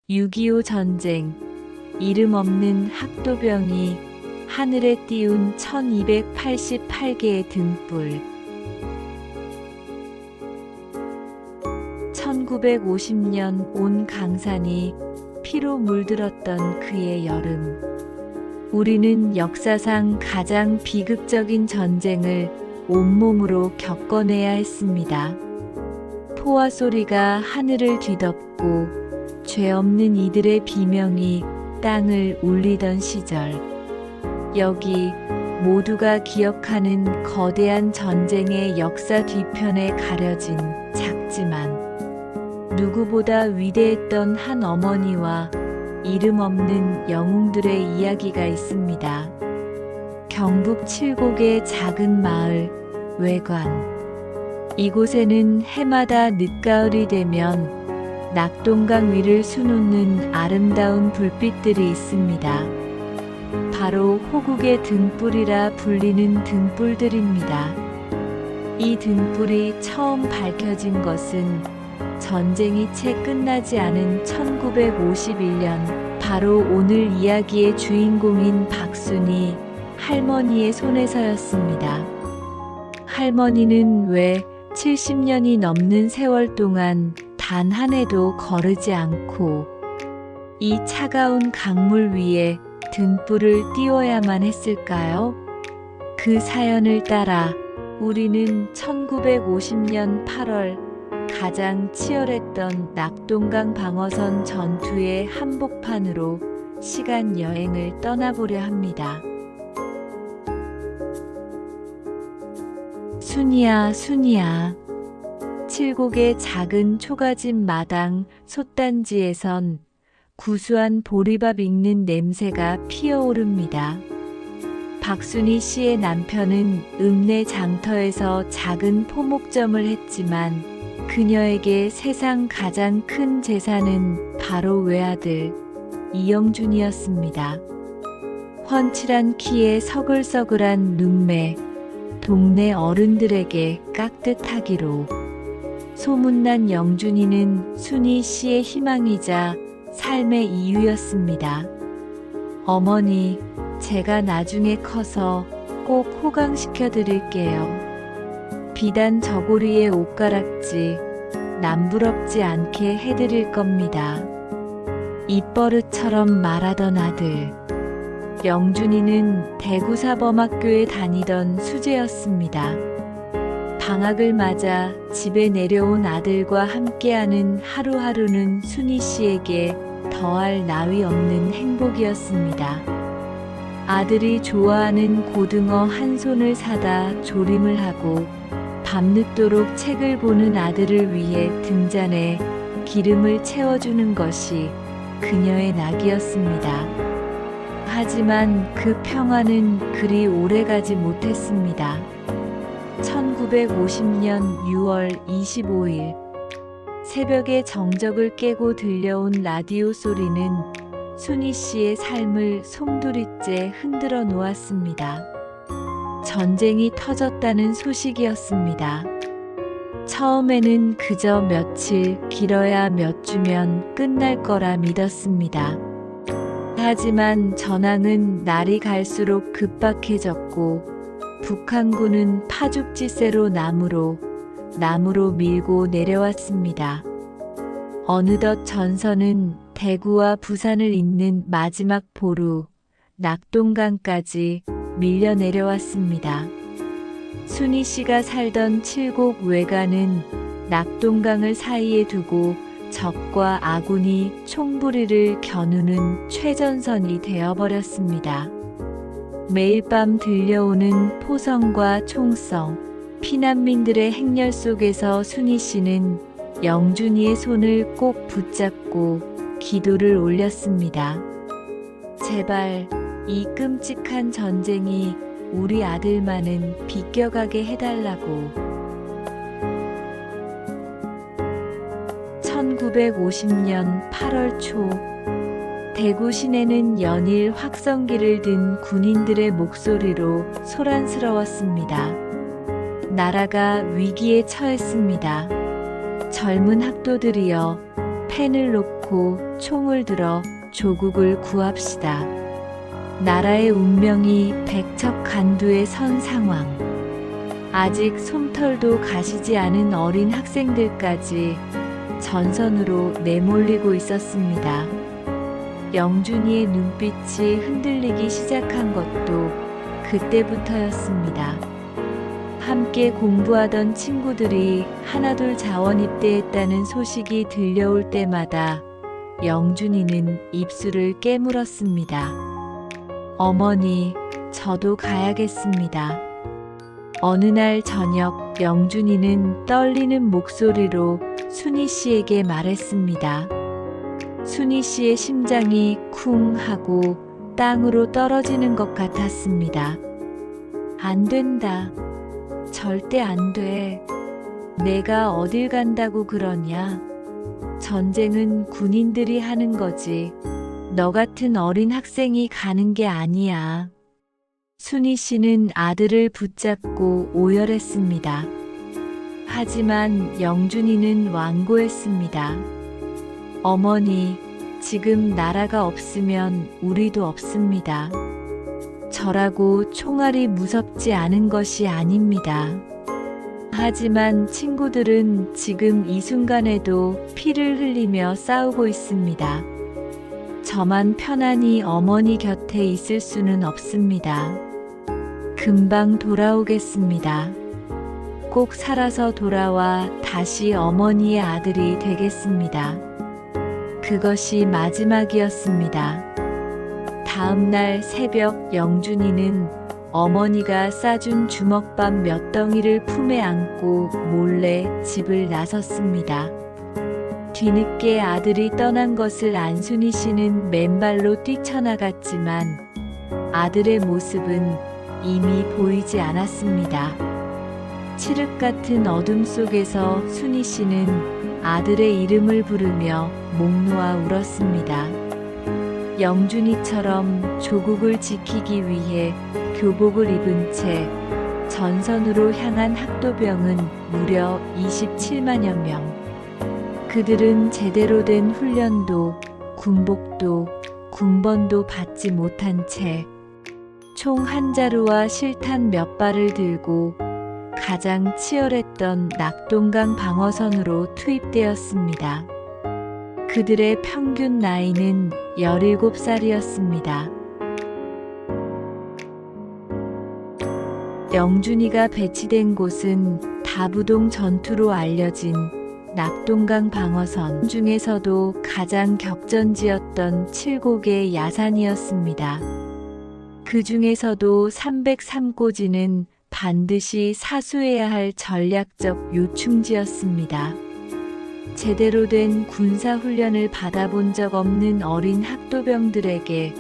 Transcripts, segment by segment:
6.25 전쟁, 이름 없는 학도병이 하늘에 띄운 1288개의 등불. 1950년 온 강산이 피로 물들었던 그의 여름. 우리는 역사상 가장 비극적인 전쟁을 온몸으로 겪어내야 했습니다. 포화 소리가 하늘을 뒤덮고 죄 없는 이들의 비명이 땅을 울리던 시절. 여기 모두가 기억하는 거대한 전쟁의 역사 뒤편에 가려진 작지만 누구보다 위대했던 한 어머니와 이름 없는 영웅들의 이야기가 있습니다. 경북 칠곡의 작은 마을 외관. 이곳에는 해마다 늦가을이 되면 낙동강 위를 수놓는 아름다운 불빛들이 있습니다. 바로 호국의 등불이라 불리는 등불들입니다. 이 등불이 처음 밝혀진 것은 전쟁이 채 끝나지 않은 1951년, 바로 오늘 이야기의 주인공인 박순이 할머니의 손에서였습니다. 할머니는 왜 70년이 넘는 세월 동안 단 한 해도 거르지 않고 이 차가운 강물 위에 등불을 띄워야만 했을까요? 그 사연을 따라 우리는 1950년 8월 가장 치열했던 낙동강 방어선 전투의 한복판으로 시간 여행을 떠나보려 합니다. 순이야, 순이야. 칠곡의 작은 초가집 마당 솥단지에선 구수한 보리밥 익는 냄새가 피어오릅니다. 박순이 씨의 남편은 읍내 장터에서 작은 포목점을 했지만 그녀에게 세상 가장 큰 재산은 바로 외아들 이영준이었습니다. 훤칠한 키에 서글서글한 눈매, 동네 어른들에게 깍듯하기로 소문난 영준이는 순이 씨의 희망이자 삶의 이유였습니다. 어머니, 제가 나중에 커서 꼭 호강시켜 드릴게요. 비단 저고리에 옷가락지, 남부럽지 않게 해드릴 겁니다. 입버릇처럼 말하던 아들. 영준이는 대구사범학교에 다니던 수재였습니다. 방학을 맞아 집에 내려온 아들과 함께하는 하루하루는 순이 씨에게 더할 나위 없는 행복이었습니다. 아들이 좋아하는 고등어 한 손을 사다 조림을 하고 밤늦도록 책을 보는 아들을 위해 등잔에 기름을 채워주는 것이 그녀의 낙이었습니다. 하지만 그 평화는 그리 오래가지 못했습니다. 1950년 6월 25일 새벽의 정적을 깨고 들려온 라디오 소리는 순이 씨의 삶을 송두리째 흔들어 놓았습니다. 전쟁이 터졌다는 소식이었습니다. 처음에는 그저 며칠, 길어야 몇 주면 끝날 거라 믿었습니다. 하지만 전황은 날이 갈수록 급박해졌고 북한군은 파죽지세로 남으로 밀고 내려왔습니다. 어느덧 전선은 대구와 부산을 잇는 마지막 보루, 낙동강까지 밀려 내려왔습니다. 순이 씨가 살던 칠곡 외가는 낙동강을 사이에 두고 적과 아군이 총부리를 겨누는 최전선이 되어버렸습니다. 매일 밤 들려오는 포성과 총성, 피난민들의 행렬 속에서 순이 씨는 영준이의 손을 꼭 붙잡고 기도를 올렸습니다. 제발 이 끔찍한 전쟁이 우리 아들만은 비껴가게 해달라고. 1950년 8월 초 대구 시내는 연일 확성기를 든 군인들의 목소리로 소란스러웠습니다. 나라가 위기에 처했습니다. 젊은 학도들이여 펜을 놓고 않고 총을 들어 조국을 구합시다. 나라의 운명이 백척간두에 선 상황. 아직 솜털도 가시지 않은 어린 학생들까지 전선으로 내몰리고 있었습니다. 영준이의 눈빛이 흔들리기 시작한 것도 그때부터였습니다. 함께 공부하던 친구들이 하나둘 자원 입대했다는 소식이 들려올 때마다 영준이는 입술을 깨물었습니다. 어머니, 저도 가야겠습니다. 어느 날 저녁 영준이는 떨리는 목소리로 순희 씨에게 말했습니다. 순희 씨의 심장이 쿵 하고 땅으로 떨어지는 것 같았습니다. 안 된다. 절대 안 돼. 내가 어딜 간다고 그러냐. 전쟁은 군인들이 하는 거지. 너 같은 어린 학생이 가는 게 아니야. 순희 씨는 아들을 붙잡고 오열했습니다. 하지만 영준이는 완고했습니다. 어머니, 지금 나라가 없으면 우리도 없습니다. 저라고 총알이 무섭지 않은 것이 아닙니다. 하지만 친구들은 지금 이 순간에도 피를 흘리며 싸우고 있습니다. 저만 편안히 어머니 곁에 있을 수는 없습니다. 금방 돌아오겠습니다. 꼭 살아서 돌아와 다시 어머니의 아들이 되겠습니다. 그것이 마지막이었습니다. 다음 날 새벽 영준이는 어머니가 싸준 주먹밥 몇 덩이를 품에 안고 몰래 집을 나섰습니다. 뒤늦게 아들이 떠난 것을 안 순희 씨는 맨발로 뛰쳐나갔지만 아들의 모습은 이미 보이지 않았습니다. 칠흑 같은 어둠 속에서 순희 씨는 아들의 이름을 부르며 목 놓아 울었습니다. 영준이처럼 조국을 지키기 위해 교복을 입은 채 전선으로 향한 학도병은 무려 27만여 명. 그들은 제대로 된 훈련도 군복도 군번도 받지 못한 채 총 한 자루와 실탄 몇 발을 들고 가장 치열했던 낙동강 방어선으로 투입되었습니다. 그들의 평균 나이는 17살이었습니다. 영준이가 배치된 곳은 다부동 전투로 알려진 낙동강 방어선 중에서도 가장 격전지였던 7곡의 야산이었습니다. 그 중에서도 303고지는 반드시 사수해야 할 전략적 요충지였습니다. 제대로 된 군사훈련을 받아본 적 없는 어린 학도병들에게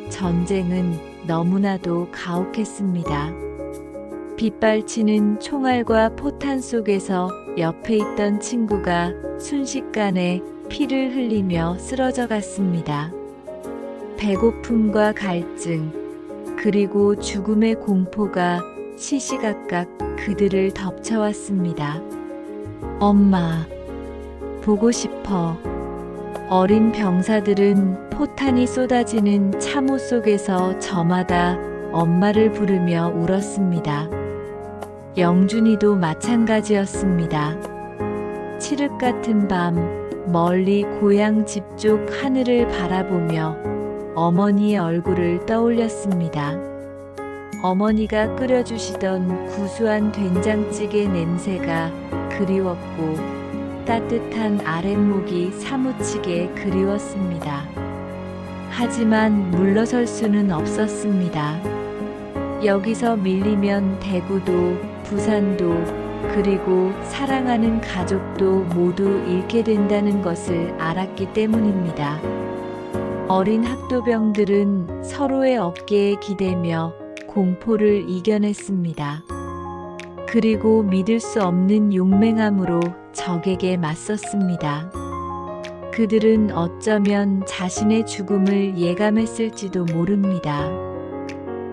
전쟁은 너무나도 가혹했습니다. 빗발치는 총알과 포탄 속에서 옆에 있던 친구가 순식간에 피를 흘리며 쓰러져 갔습니다. 배고픔과 갈증, 그리고 죽음의 공포가 시시각각 그들을 덮쳐왔습니다. 엄마, 보고 싶어. 어린 병사들은 포탄이 쏟아지는 참호 속에서 저마다 엄마를 부르며 울었습니다. 영준이도 마찬가지였습니다. 칠흑 같은 밤, 멀리 고향 집 쪽 하늘을 바라보며 어머니의 얼굴을 떠올렸습니다. 어머니가 끓여주시던 구수한 된장찌개 냄새가 그리웠고 따뜻한 아랫목이 사무치게 그리웠습니다. 하지만 물러설 수는 없었습니다. 여기서 밀리면 대구도, 부산도, 그리고 사랑하는 가족도 모두 잃게 된다는 것을 알았기 때문입니다. 어린 학도병들은 서로의 어깨에 기대며 공포를 이겨냈습니다. 그리고 믿을 수 없는 용맹함으로 적에게 맞섰습니다. 그들은 어쩌면 자신의 죽음을 예감했을지도 모릅니다.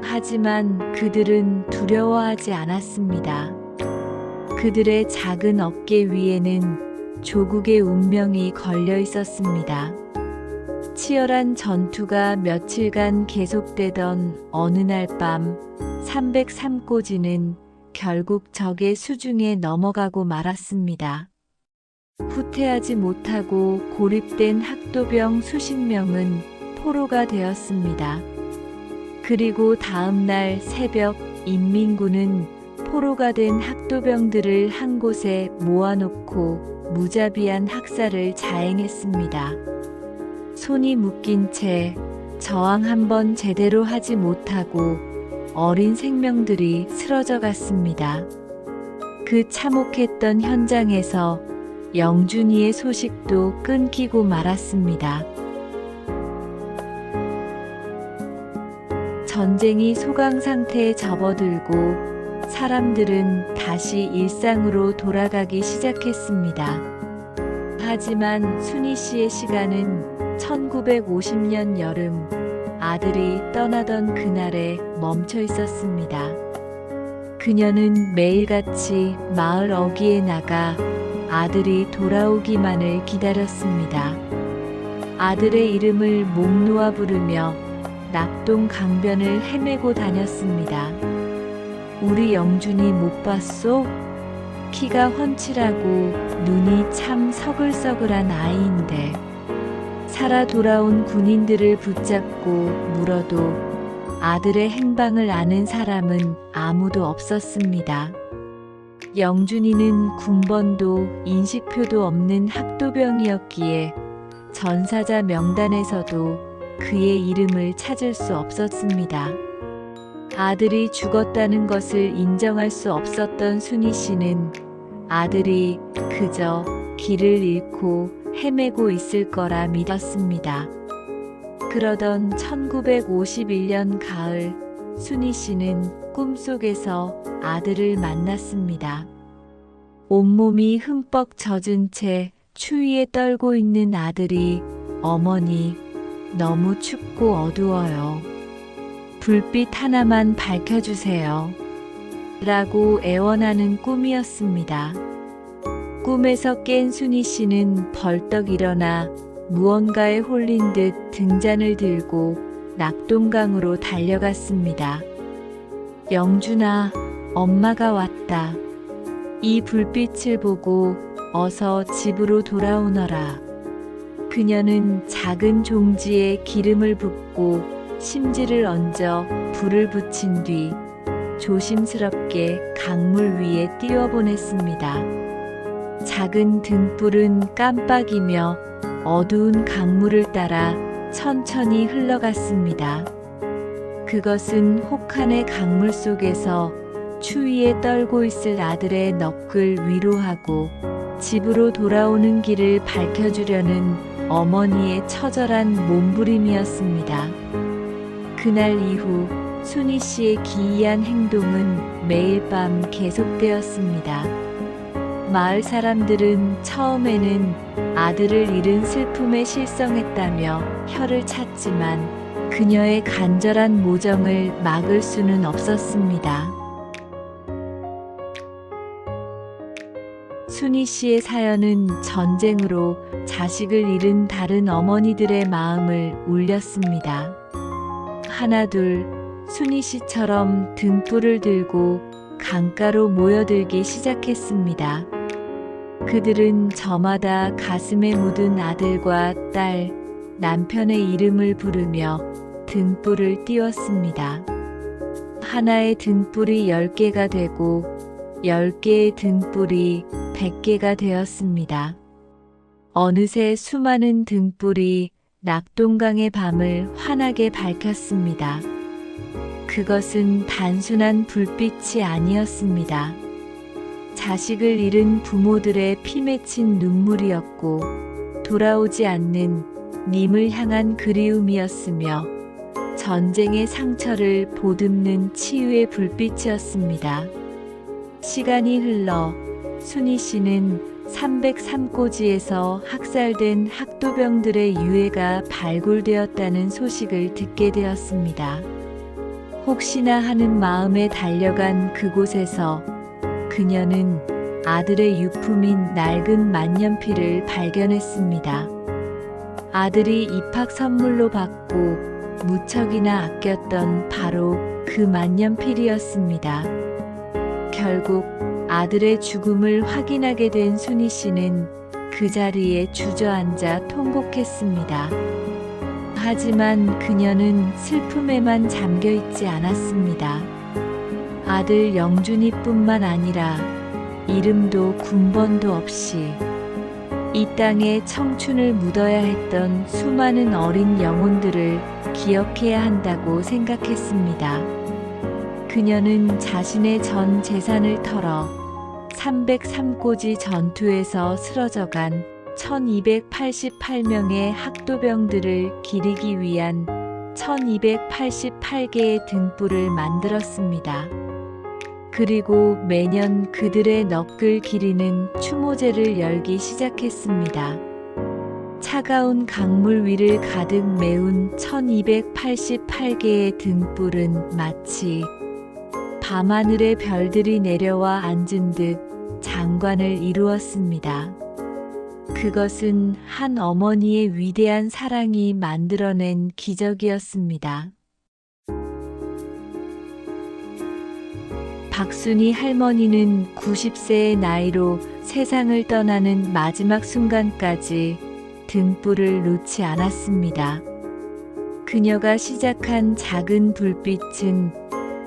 하지만 그들은 두려워하지 않았습니다. 그들의 작은 어깨 위에는 조국의 운명이 걸려 있었습니다. 치열한 전투가 며칠간 계속되던 어느 날 밤 303꼬지는 결국 적의 수중에 넘어가고 말았습니다. 후퇴하지 못하고 고립된 학도병 수십 명은 포로가 되었습니다. 그리고 다음 날 새벽 인민군은 포로가 된 학도병들을 한 곳에 모아놓고 무자비한 학살을 자행했습니다. 손이 묶인 채 저항 한번 제대로 하지 못하고 어린 생명들이 쓰러져 갔습니다. 그 참혹했던 현장에서 영준이의 소식도 끊기고 말았습니다. 전쟁이 소강 상태에 접어들고 사람들은 다시 일상으로 돌아가기 시작했습니다. 하지만 순희 씨의 시간은 1950년 여름 아들이 떠나던 그날에 멈춰 있었습니다. 그녀는 매일같이 마을 어귀에 나가 아들이 돌아오기만을 기다렸습니다. 아들의 이름을 목 놓아 부르며 낙동 강변을 헤매고 다녔습니다. 우리 영준이 못 봤소? 키가 훤칠하고 눈이 참 서글서글한 아이인데 살아 돌아온 군인들을 붙잡고 물어도 아들의 행방을 아는 사람은 아무도 없었습니다. 영준이는 군번도 인식표도 없는 학도병이었기에 전사자 명단에서도 그의 이름을 찾을 수 없었습니다. 아들이 죽었다는 것을 인정할 수 없었던 순희 씨는 아들이 그저 길을 잃고 헤매고 있을 거라 믿었습니다. 그러던 1951년 가을, 순희 씨는 꿈속에서 아들을 만났습니다. 온몸이 흠뻑 젖은 채 추위에 떨고 있는 아들이 어머니, 너무 춥고 어두워요. 불빛 하나만 밝혀주세요. 라고 애원하는 꿈이었습니다. 꿈에서 깬 순희 씨는 벌떡 일어나 무언가에 홀린 듯 등잔을 들고 낙동강으로 달려갔습니다. 영준아, 엄마가 왔다. 이 불빛을 보고 어서 집으로 돌아오너라. 그녀는 작은 종지에 기름을 붓고 심지를 얹어 불을 붙인 뒤 조심스럽게 강물 위에 띄워보냈습니다. 작은 등불은 깜빡이며 어두운 강물을 따라 천천히 흘러갔습니다. 그것은 혹한의 강물 속에서 추위에 떨고 있을 아들의 넋을 위로하고 집으로 돌아오는 길을 밝혀주려는 어머니의 처절한 몸부림이었습니다. 그날 이후 순희 씨의 기이한 행동은 매일 밤 계속되었습니다. 마을 사람들은 처음에는 아들을 잃은 슬픔에 실성했다며 혀를 찼지만 그녀의 간절한 모정을 막을 수는 없었습니다. 순희 씨의 사연은 전쟁으로 자식을 잃은 다른 어머니들의 마음을 울렸습니다. 하나둘 순희 씨처럼 등불을 들고 강가로 모여들기 시작했습니다. 그들은 저마다 가슴에 묻은 아들과 딸, 남편의 이름을 부르며 등불을 띄웠습니다. 하나의 등불이 10개가 되고 10개의 등불이 100개가 되었습니다. 어느새 수많은 등불이 낙동강의 밤을 환하게 밝혔습니다. 그것은 단순한 불빛이 아니었습니다. 자식을 잃은 부모들의 피 맺힌 눈물이었고 돌아오지 않는 님을 향한 그리움이었으며 전쟁의 상처를 보듬는 치유의 불빛이었습니다. 시간이 흘러 순희 씨는 303꼬지에서 학살된 학도병들의 유해가 발굴되었다는 소식을 듣게 되었습니다. 혹시나 하는 마음에 달려간 그곳에서 그녀는 아들의 유품인 낡은 만년필을 발견했습니다. 아들이 입학 선물로 받고 무척이나 아꼈던 바로 그 만년필이었습니다. 결국 아들의 죽음을 확인하게 된 순희 씨는 그 자리에 주저앉아 통곡했습니다. 하지만 그녀는 슬픔에만 잠겨 있지 않았습니다. 아들 영준이뿐만 아니라 이름도 군번도 없이 이 땅에 청춘을 묻어야 했던 수많은 어린 영혼들을 기억해야 한다고 생각했습니다. 그녀는 자신의 전 재산을 털어 303고지 전투에서 쓰러져간 1288명의 학도병들을 기리기 위한 1288개의 등불을 만들었습니다. 그리고 매년 그들의 넋을 기리는 추모제를 열기 시작했습니다. 차가운 강물 위를 가득 메운 1288개의 등불은 마치 밤하늘의 별들이 내려와 앉은 듯 장관을 이루었습니다. 그것은 한 어머니의 위대한 사랑이 만들어낸 기적이었습니다. 박순희 할머니는 90세의 나이로 세상을 떠나는 마지막 순간까지 등불을 놓지 않았습니다. 그녀가 시작한 작은 불빛은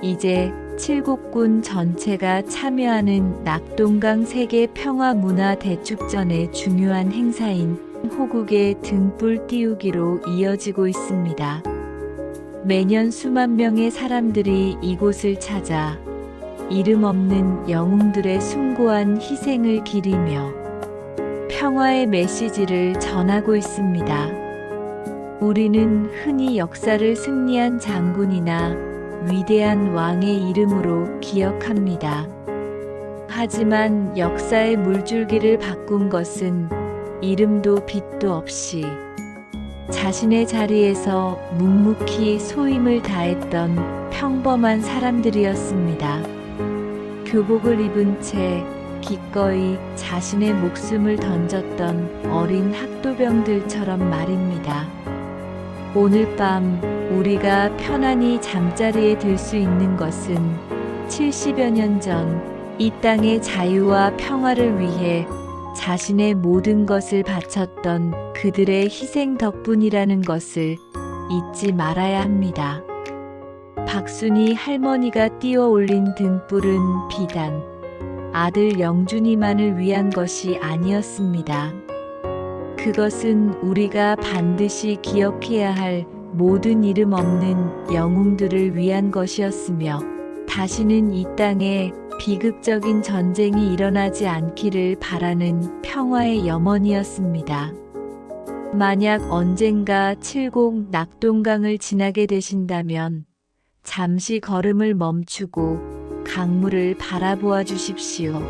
이제 칠곡군 전체가 참여하는 낙동강 세계 평화 문화 대축전의 중요한 행사인 호국의 등불 띄우기로 이어지고 있습니다. 매년 수만 명의 사람들이 이곳을 찾아 이름 없는 영웅들의 숭고한 희생을 기리며 평화의 메시지를 전하고 있습니다. 우리는 흔히 역사를 승리한 장군이나 위대한 왕의 이름으로 기억합니다. 하지만 역사의 물줄기를 바꾼 것은 이름도 빛도 없이 자신의 자리에서 묵묵히 소임을 다했던 평범한 사람들이었습니다. 교복을 입은 채 기꺼이 자신의 목숨을 던졌던 어린 학도병들처럼 말입니다. 오늘 밤 우리가 편안히 잠자리에 들 수 있는 것은 70여 년 전 이 땅의 자유와 평화를 위해 자신의 모든 것을 바쳤던 그들의 희생 덕분이라는 것을 잊지 말아야 합니다. 박순희 할머니가 띄워 올린 등불은 비단 아들 영준이만을 위한 것이 아니었습니다. 그것은 우리가 반드시 기억해야 할 모든 이름 없는 영웅들을 위한 것이었으며 다시는 이 땅에 비극적인 전쟁이 일어나지 않기를 바라는 평화의 염원이었습니다. 만약 언젠가 칠곡 낙동강을 지나게 되신다면 잠시 걸음을 멈추고 강물을 바라보아 주십시오.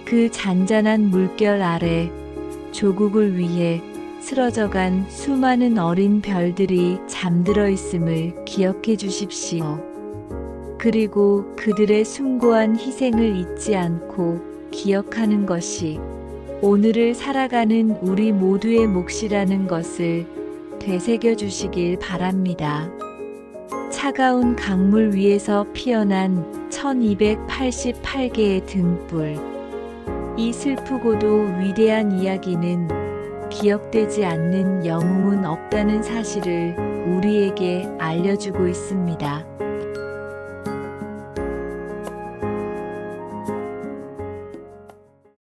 그 잔잔한 물결 아래 조국을 위해 쓰러져간 수많은 어린 별들이 잠들어 있음을 기억해 주십시오. 그리고 그들의 숭고한 희생을 잊지 않고 기억하는 것이 오늘을 살아가는 우리 모두의 몫이라는 것을 되새겨 주시길 바랍니다. 차가운 강물 위에서 피어난 1288개의 등불. 이 슬프고도 위대한 이야기는 기억되지 않는 영웅은 없다는 사실을 우리에게 알려주고 있습니다.